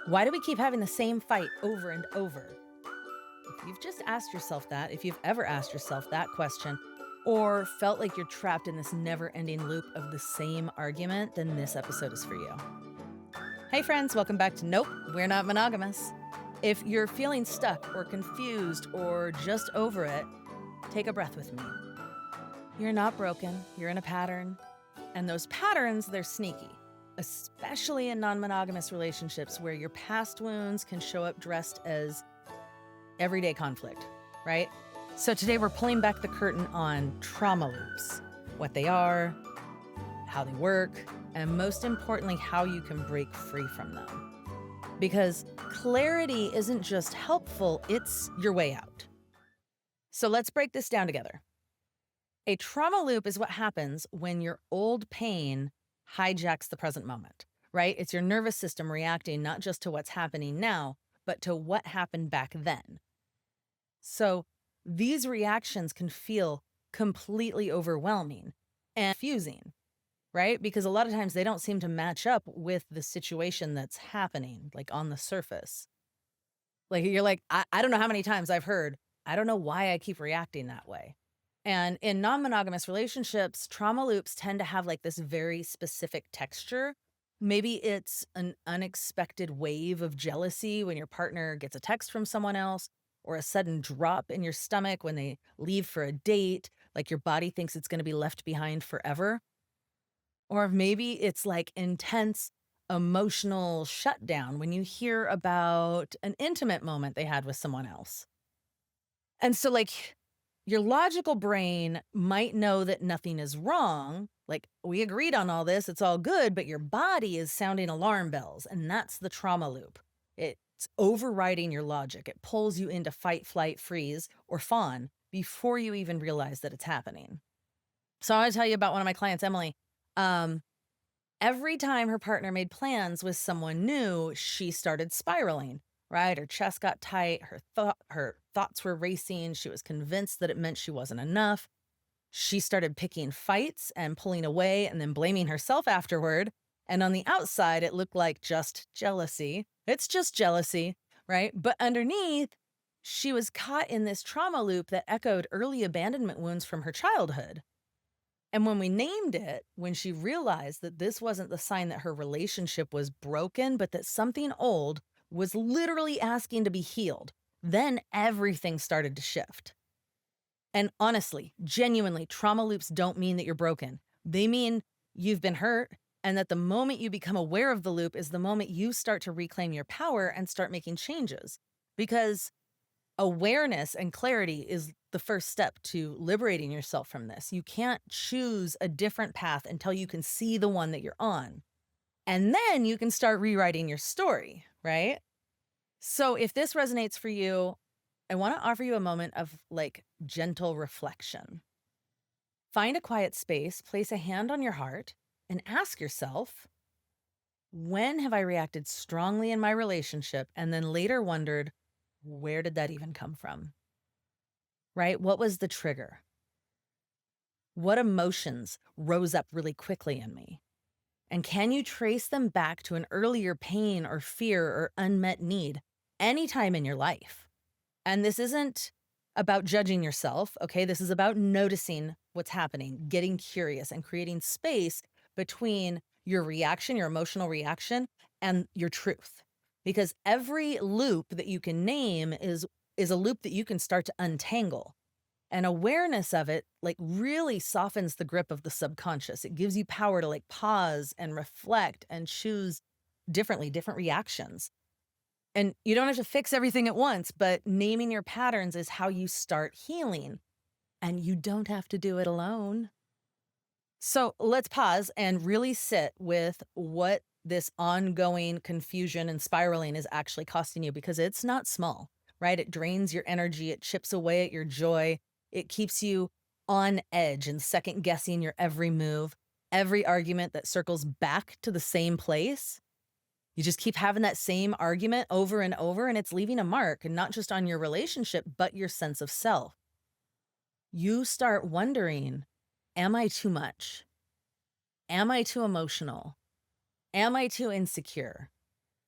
Why do we keep having the same fight over and over? If you've just asked yourself that, if you've ever asked yourself that question, or felt like you're trapped in this never ending loop of the same argument, then this episode is for you. Hey, friends, welcome back to Nope, We're Not Monogamous. If you're feeling stuck or confused or just over it, take a breath with me. You're not broken, you're in a pattern. And those patterns, they're sneaky, especially in non-monogamous relationships where your past wounds can show up dressed as everyday conflict, right? So today we're pulling back the curtain on trauma loops, what they are, how they work, and most importantly, how you can break free from them. Because clarity isn't just helpful, it's your way out. So let's break this down together. A trauma loop is what happens when your old pain hijacks the present moment, right? It's your nervous system reacting not just to what's happening now, but to what happened back then. So these reactions can feel completely overwhelming and confusing, right? Because a lot of times they don't seem to match up with the situation that's happening, like on the surface. Like you're like, I don't know how many times I've heard, I don't know why I keep reacting that way. And in non-monogamous relationships, trauma loops tend to have like this very specific texture. Maybe it's an unexpected wave of jealousy when your partner gets a text from someone else, or a sudden drop in your stomach when they leave for a date, like your body thinks it's going to be left behind forever. Or maybe it's like intense emotional shutdown when you hear about an intimate moment they had with someone else. And so, like, your logical brain might know that nothing is wrong. Like, we agreed on all this, it's all good, but your body is sounding alarm bells. And that's the trauma loop. It's overriding your logic. It pulls you into fight, flight, freeze, or fawn before you even realize that it's happening. So, I want to tell you about one of my clients, Emily. Um, Every time her partner made plans with someone new, she started spiraling, right? Her chest got tight, her thoughts were racing, she was convinced that it meant she wasn't enough. She started picking fights and pulling away and then blaming herself afterward. And on the outside, it looked like just jealousy. It's just jealousy, right? But underneath, she was caught in this trauma loop that echoed early abandonment wounds from her childhood. And when we named it, when she realized that this wasn't the sign that her relationship was broken, but that something old was literally asking to be healed, then everything started to shift. And honestly, genuinely, trauma loops don't mean that you're broken. They mean you've been hurt, and that the moment you become aware of the loop is the moment you start to reclaim your power and start making changes. Because awareness and clarity is the first step to liberating yourself from this. You can't choose a different path until you can see the one that you're on. And then you can start rewriting your story, right? So if this resonates for you, I want to offer you a moment of like gentle reflection. Find a quiet space, place a hand on your heart, and ask yourself, when have I reacted strongly in my relationship and then later wondered, where did that even come from? Right? What was the trigger? What emotions rose up really quickly in me? And can you trace them back to an earlier pain or fear or unmet need anytime in your life? And this isn't about judging yourself, okay? This is about noticing what's happening, getting curious, and creating space between your reaction, your emotional reaction, and your truth. Because every loop that you can name is a loop that you can start to untangle. And awareness of it, like, really softens the grip of the subconscious. It gives you power to, like, pause and reflect and choose differently, different reactions. And you don't have to fix everything at once, but naming your patterns is how you start healing. And you don't have to do it alone. So let's pause and really sit with what this ongoing confusion and spiraling is actually costing you, because it's not small, right? It drains your energy, it chips away at your joy, it keeps you on edge and second guessing your every move, every argument that circles back to the same place. You just keep having that same argument over and over, and it's leaving a mark, and not just on your relationship, but your sense of self. You start wondering, am I too much? Am I too emotional? Am I too insecure?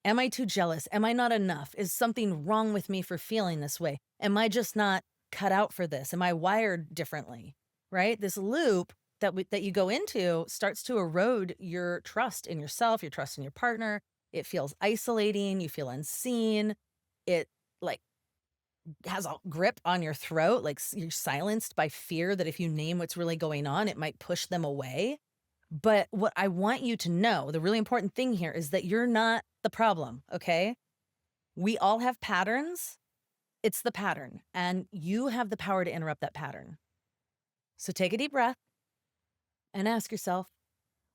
Am I too jealous? Am I not enough? Is something wrong with me for feeling this way? Am I just not cut out for this? Am I wired differently? Right? This loop that you go into starts to erode your trust in yourself, your trust in your partner. It feels isolating, you feel unseen. It like has a grip on your throat, like you're silenced by fear that if you name what's really going on, it might push them away. But what I want you to know, the really important thing here is that you're not the problem, okay? We all have patterns. It's the pattern, and you have the power to interrupt that pattern. So take a deep breath and ask yourself,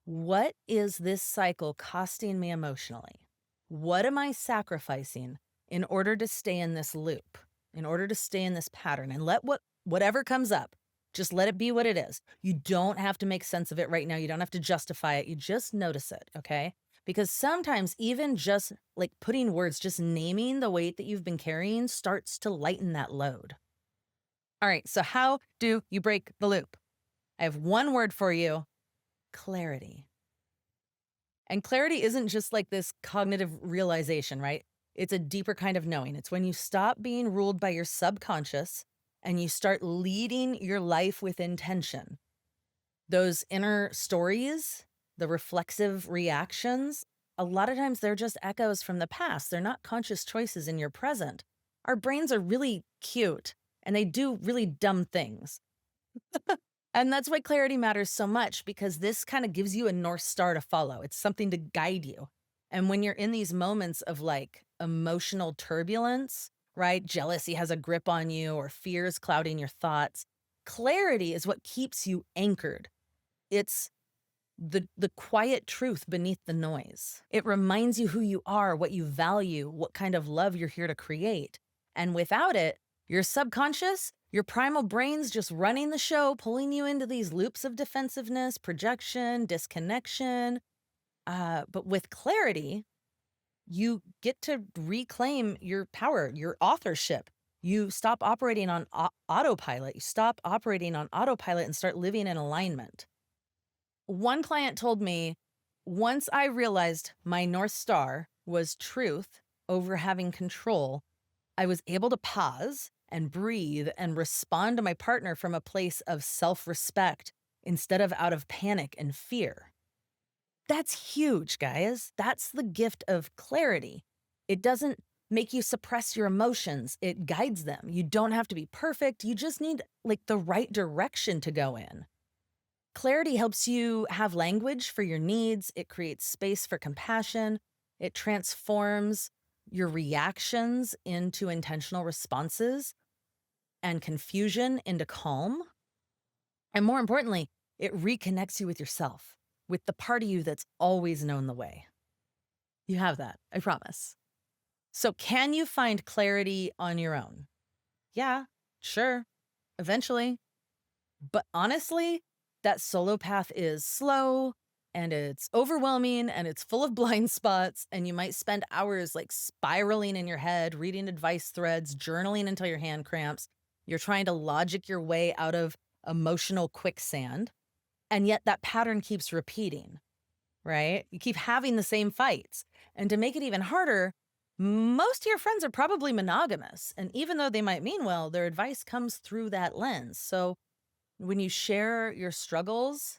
what is this cycle costing me emotionally? What am I sacrificing in order to stay in this loop, in order to stay in this pattern? And let whatever comes up, just let it be what it is. You don't have to make sense of it right now. You don't have to justify it. You just notice it, okay? Because sometimes even just like putting words, just naming the weight that you've been carrying starts to lighten that load. All right, so how do you break the loop? I have one word for you: clarity. And clarity isn't just like this cognitive realization, right? It's a deeper kind of knowing. It's when you stop being ruled by your subconscious and you start leading your life with intention. Those inner stories, the reflexive reactions, a lot of times they're just echoes from the past. They're not conscious choices in your present. Our brains are really cute and they do really dumb things. And that's why clarity matters so much, because this kind of gives you a North Star to follow. It's something to guide you. And when you're in these moments of like emotional turbulence, right? Jealousy has a grip on you or fears clouding your thoughts. Clarity is what keeps you anchored. It's the quiet truth beneath the noise. It reminds you who you are, what you value, what kind of love you're here to create. And without it, your subconscious, your primal brain's just running the show, pulling you into these loops of defensiveness, projection, disconnection. But with clarity, you get to reclaim your power, your authorship. You stop operating on autopilot. You stop operating on autopilot and start living in alignment. One client told me, once I realized my North Star was truth over having control, I was able to pause and breathe and respond to my partner from a place of self respect instead of out of panic and fear. That's huge, guys. That's the gift of clarity. It doesn't make you suppress your emotions, it guides them. You don't have to be perfect. You just need like the right direction to go in. Clarity helps you have language for your needs. It creates space for compassion. It transforms your reactions into intentional responses and confusion into calm. And more importantly, it reconnects you with yourself, with the part of you that's always known the way. You have that, I promise. So, can you find clarity on your own? Yeah, sure, eventually. But honestly, that solo path is slow and it's overwhelming and it's full of blind spots. And you might spend hours like spiraling in your head, reading advice threads, journaling until your hand cramps. You're trying to logic your way out of emotional quicksand. And yet that pattern keeps repeating, right? You keep having the same fights. And to make it even harder, most of your friends are probably monogamous. And even though they might mean well, their advice comes through that lens. So when you share your struggles,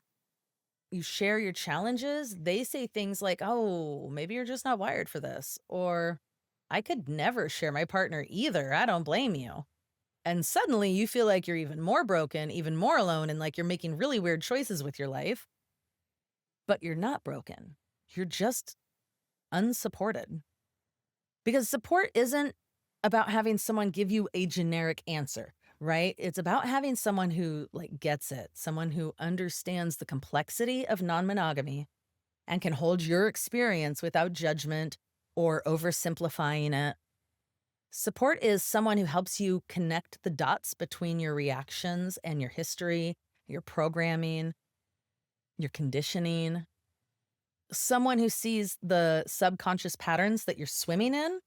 you share your challenges, they say things like, oh, maybe you're just not wired for this. Or I could never share my partner either. I don't blame you. And suddenly you feel like you're even more broken, even more alone, and like you're making really weird choices with your life. But you're not broken. You're just unsupported. Because support isn't about having someone give you a generic answer, right? It's about having someone who like gets it, someone who understands the complexity of non-monogamy and can hold your experience without judgment or oversimplifying it. Support is someone who helps you connect the dots between your reactions and your history, your programming, your conditioning. Someone who sees the subconscious patterns that you're swimming in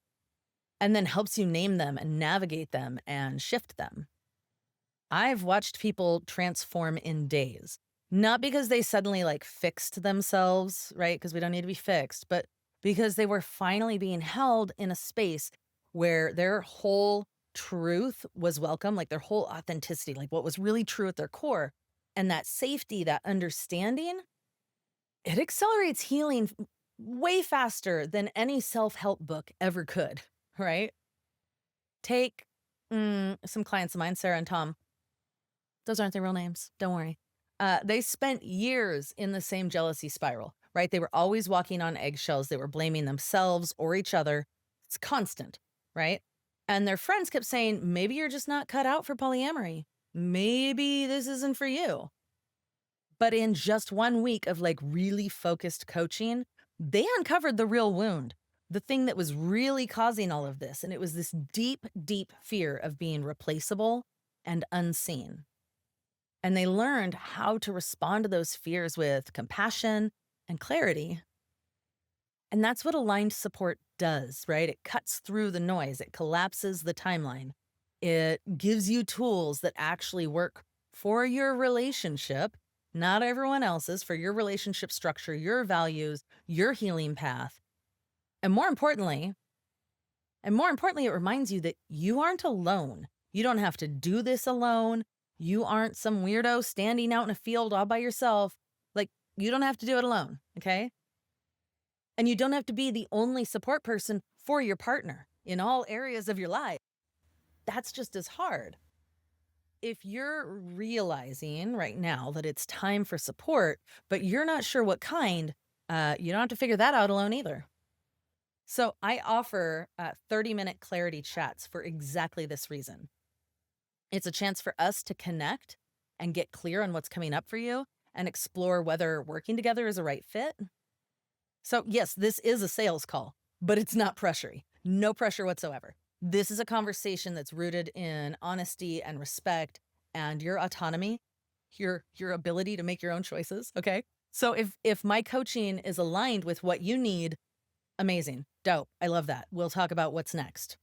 and then helps you name them and navigate them and shift them. I've watched people transform in days, not because they suddenly like fixed themselves, right? Because we don't need to be fixed, but because they were finally being held in a space where their whole truth was welcome, like their whole authenticity, like what was really true at their core. And that safety, that understanding, it accelerates healing way faster than any self-help book ever could, right? Take some clients of mine, Sarah and Tom. Those aren't their real names. Don't worry. They spent years in the same jealousy spiral, right? They were always walking on eggshells. They were blaming themselves or each other. It's constant, right? And their friends kept saying, maybe you're just not cut out for polyamory. Maybe this isn't for you. But in just 1 week of like really focused coaching, they uncovered the real wound, the thing that was really causing all of this. And it was this deep, deep fear of being replaceable and unseen. And they learned how to respond to those fears with compassion and clarity. And that's what aligned support does, right? It cuts through the noise, it collapses the timeline. It gives you tools that actually work for your relationship, not everyone else's, for your relationship structure, your values, your healing path. And more importantly, it reminds you that you aren't alone. You don't have to do this alone. You aren't some weirdo standing out in a field all by yourself. Like, you don't have to do it alone, okay? And you don't have to be the only support person for your partner in all areas of your life. That's just as hard. If you're realizing right now that it's time for support, but you're not sure what kind, you don't have to figure that out alone either. So I offer 30-minute clarity chats for exactly this reason. It's a chance for us to connect and get clear on what's coming up for you and explore whether working together is a right fit. So yes, this is a sales call, but it's not pressury. No pressure whatsoever. This is a conversation that's rooted in honesty and respect and your autonomy, your ability to make your own choices, okay? So if my coaching is aligned with what you need, amazing. Dope. I love that. We'll talk about what's next.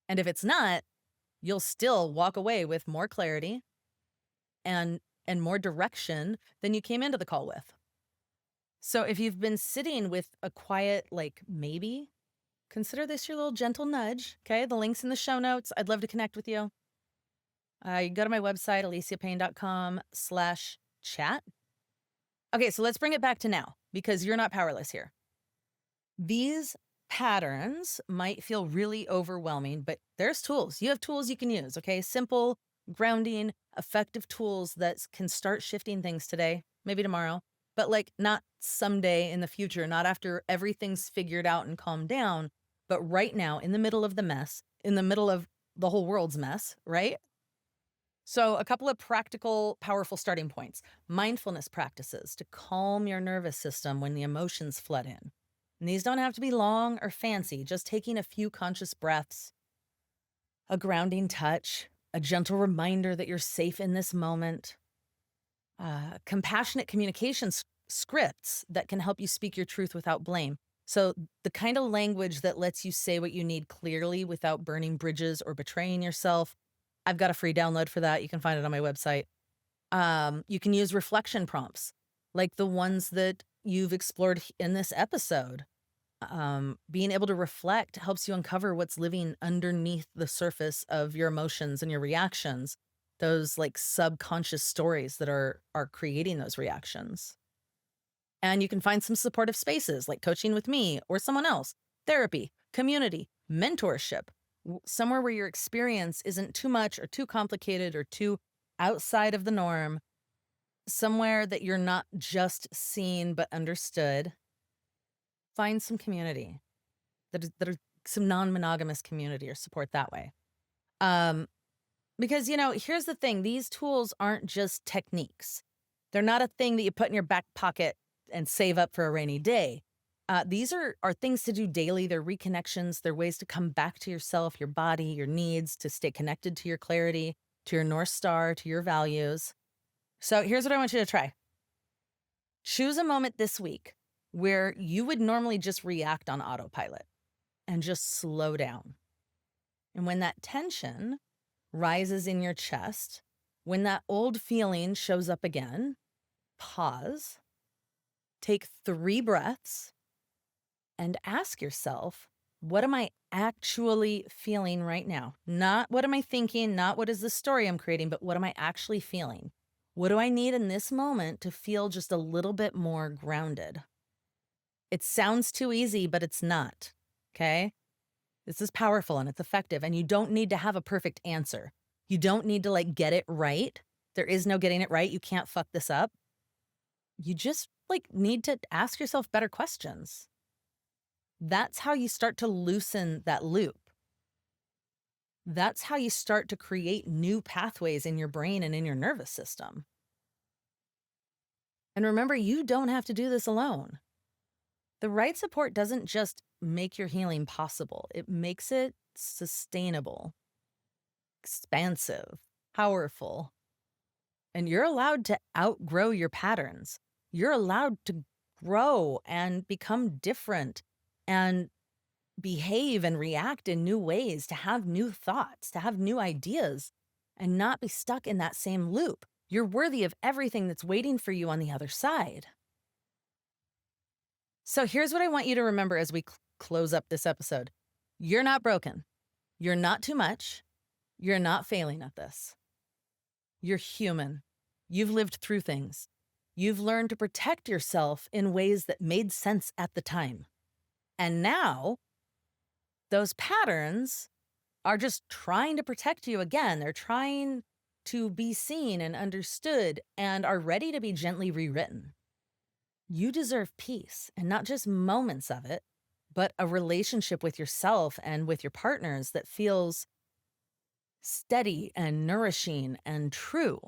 And if it's not, you'll still walk away with more clarity and more direction than you came into the call with. So if you've been sitting with a quiet, like, maybe, consider this your little gentle nudge, okay? The link's in the show notes. I'd love to connect with you. You can go to my website, aliciapayne.com/chat. Okay, so let's bring it back to now, because you're not powerless here. These patterns might feel really overwhelming, but there's tools. You have tools you can use, okay? Simple, grounding, effective tools that can start shifting things today, maybe tomorrow, but like not someday in the future, not after everything's figured out and calmed down, but right now in the middle of the mess, in the middle of the whole world's mess, right? So, a couple of practical, powerful starting points. Mindfulness practices to calm your nervous system when the emotions flood in. And these don't have to be long or fancy, just taking a few conscious breaths, a grounding touch, a gentle reminder that you're safe in this moment. Compassionate communication scripts that can help you speak your truth without blame. So, the kind of language that lets you say what you need clearly without burning bridges or betraying yourself. I've got a free download for that. You can find it on my website. You can use reflection prompts like the ones that you've explored in this episode. Being able to reflect helps you uncover what's living underneath the surface of your emotions and your reactions, those like subconscious stories that are creating those reactions. And you can find some supportive spaces like coaching with me or someone else, therapy, community, mentorship, somewhere where your experience isn't too much or too complicated or too outside of the norm, somewhere that you're not just seen but understood. Find some community that are some non-monogamous community or support that way. Because, here's the thing. These tools aren't just techniques. They're not a thing that you put in your back pocket and save up for a rainy day. These are things to do daily. They're reconnections. They're ways to come back to yourself, your body, your needs, to stay connected to your clarity, to your North Star, to your values. So here's what I want you to try. Choose a moment this week where you would normally just react on autopilot and just slow down. And when that tension rises in your chest, when that old feeling shows up again, pause, take 3 breaths, and ask yourself, what am I actually feeling right now? Not what am I thinking, not what is the story I'm creating, but what am I actually feeling? What do I need in this moment to feel just a little bit more grounded? It sounds too easy, but it's not. Okay. This is powerful and it's effective, and you don't need to have a perfect answer. You don't need to get it right. There is no getting it right. You can't fuck this up. You just need to ask yourself better questions. That's how you start to loosen that loop. That's how you start to create new pathways in your brain and in your nervous system. And remember, you don't have to do this alone. The right support doesn't just make your healing possible, it makes it sustainable, expansive, powerful. And you're allowed to outgrow your patterns. You're allowed to grow and become different and behave and react in new ways, to have new thoughts, to have new ideas, and not be stuck in that same loop. You're worthy of everything that's waiting for you on the other side. So here's what I want you to remember as we close up this episode. You're not broken. You're not too much. You're not failing at this. You're human. You've lived through things. You've learned to protect yourself in ways that made sense at the time. And now, those patterns are just trying to protect you again. They're trying to be seen and understood and are ready to be gently rewritten. You deserve peace, and not just moments of it, but a relationship with yourself and with your partners that feels steady and nourishing and true.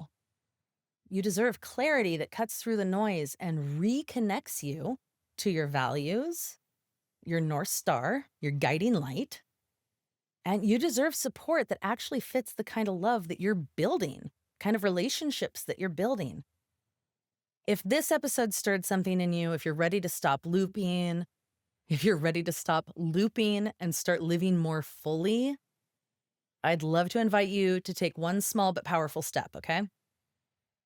You deserve clarity that cuts through the noise and reconnects you to your values, your North Star, your guiding light. And you deserve support that actually fits the kind of love that you're building, kind of relationships that you're building. If this episode stirred something in you, if you're ready to stop looping, if you're ready to stop looping and start living more fully, I'd love to invite you to take one small but powerful step, okay?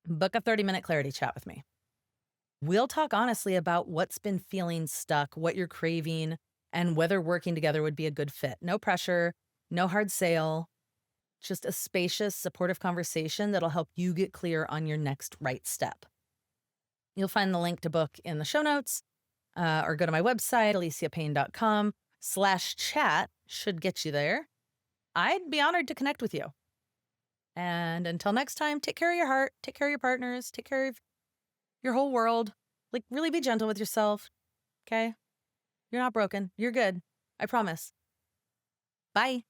Book a 30-minute clarity chat with me. We'll talk honestly about what's been feeling stuck, what you're craving, and whether working together would be a good fit. No pressure, no hard sale, just a spacious, supportive conversation that'll help you get clear on your next right step. You'll find the link to book in the show notes, or go to my website, aliciapayne.com/chat should get you there. I'd be honored to connect with you. And until next time, take care of your heart, take care of your partners, take care of your whole world. Really be gentle with yourself, okay? You're not broken. You're good. I promise. Bye.